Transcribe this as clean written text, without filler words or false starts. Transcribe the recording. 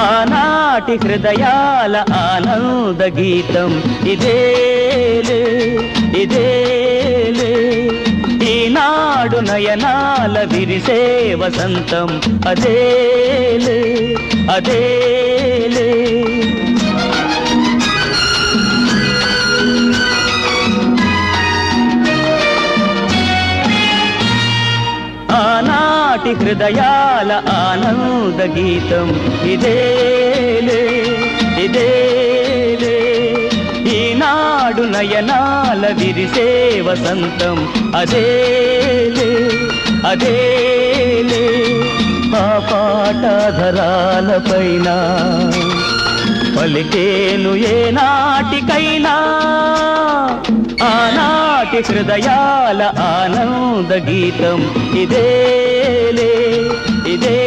ఆనాటి హృదయాల ఆనంద గీతం ఇదేలే ఇదేలే ఈనాడు నయనాల విరిసే వసంతం అదేలే అదేలే ఆనాటి హృదయాల ఆనంద గీతం ఇదేలే ఇదేలే ఈనాడు నయనాల విరిసే వసంతం అదేలే అదేలే ఆ పాటధరాలపైన పలికేను ఏనాటికైనా ఆనాటి హృదయాల ఆనంద గీతం ఇదేలే ఇదే